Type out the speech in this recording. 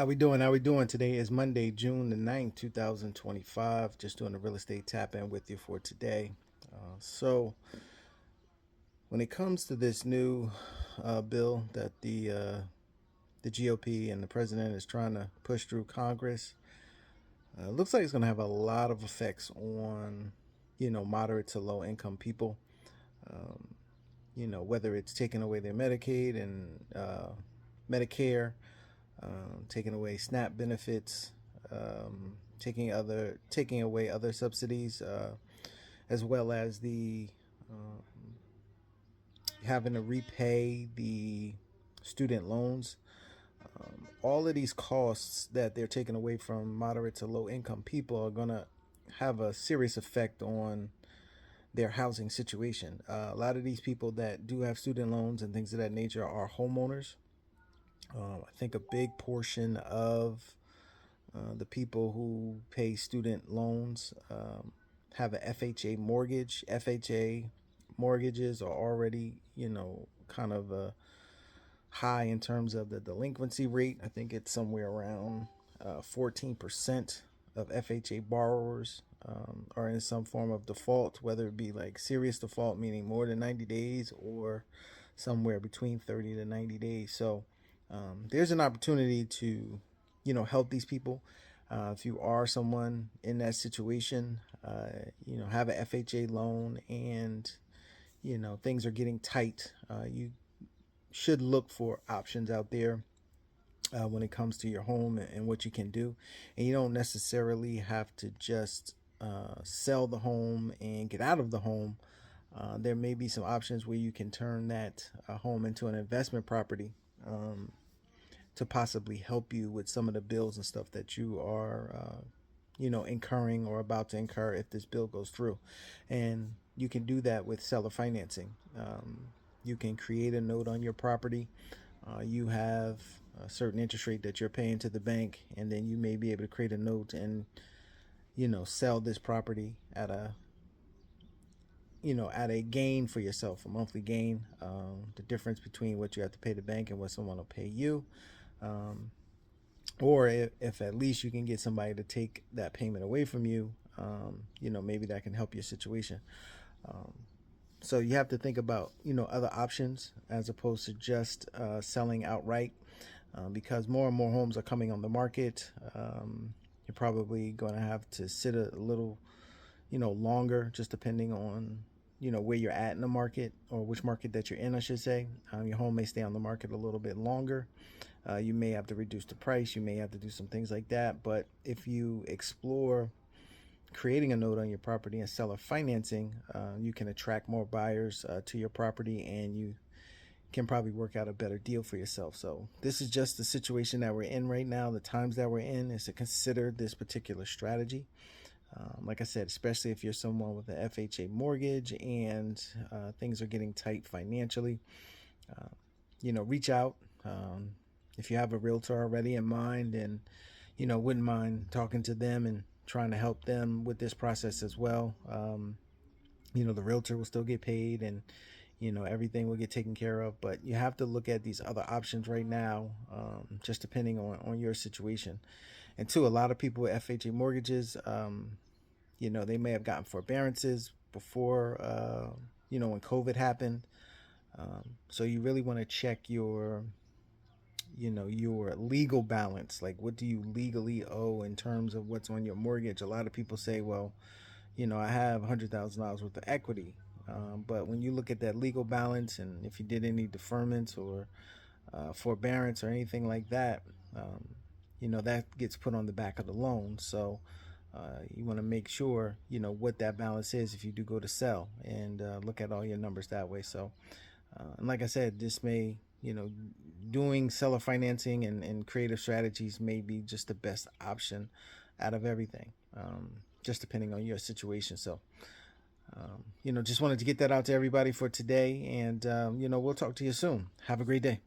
How we doing? How we doing? Today is Monday, June the 9th, 2025. Just doing a real estate tap in with you for today. So when it comes to this new bill that the GOP and the president is trying to push through Congress, looks like it's going to have a lot of effects on, moderate to low income people. Um, whether it's taking away their Medicaid and Medicare, taking away SNAP benefits, taking away other subsidies, as well as the um, having to repay the student loans. All of these costs that they're taking away from moderate to low income people are gonna have a serious effect on their housing situation. A lot of these people that do have student loans and things of that nature are homeowners. I think a big portion of the people who pay student loans have a FHA mortgage. FHA mortgages are already, kind of high in terms of the delinquency rate. I think it's somewhere around 14% of FHA borrowers are in some form of default, whether it be like serious default, meaning more than 90 days, or somewhere between 30 to 90 days. So there's an opportunity to, help these people. If you are someone in that situation, have a FHA loan and, things are getting tight, you should look for options out there when it comes to your home and what you can do. And you don't necessarily have to just sell the home and get out of the home. There may be some options where you can turn that home into an investment property to possibly help you with some of the bills and stuff that you are, incurring or about to incur if this bill goes through. And you can do that with seller financing. You can create a note on your property. You have a certain interest rate that you're paying to the bank, and then you may be able to create a note and, sell this property at a gain for yourself, a monthly gain. The difference between what you have to pay the bank and what someone will pay you. Um, or if at least you can get somebody to take that payment away from you, maybe that can help your situation. Um, so you have to think about, other options as opposed to just selling outright, because more and more homes are coming on the market. You're probably going to have to sit a little, longer, just depending on, where you're at in the market, or which market that you're in, I should say. Your home may stay on the market a little bit longer. You may have to reduce the price. You may have to do some things like that. But if you explore creating a note on your property and seller financing, you can attract more buyers to your property, and you can probably work out a better deal for yourself. So this is just the situation that we're in right now. The times that we're in is to consider this particular strategy. Like I said, especially if you're someone with an FHA mortgage and things are getting tight financially, reach out. If you have a realtor already in mind, and wouldn't mind talking to them and trying to help them with this process as well. The realtor will still get paid, and everything will get taken care of. But you have to look at these other options right now, just depending on your situation. And two, a lot of people with FHA mortgages, they may have gotten forbearances before, when COVID happened. So you really want to check your legal balance. Like, what do you legally owe in terms of what's on your mortgage? A lot of people say, well, I have $100,000 worth of equity. But when you look at that legal balance, and if you did any deferments or forbearance or anything like that, that gets put on the back of the loan. So you want to make sure, what that balance is if you do go to sell, and look at all your numbers that way. So, and like I said, this may, doing seller financing and creative strategies may be just the best option out of everything, just depending on your situation. So, just wanted to get that out to everybody for today. And, we'll talk to you soon. Have a great day.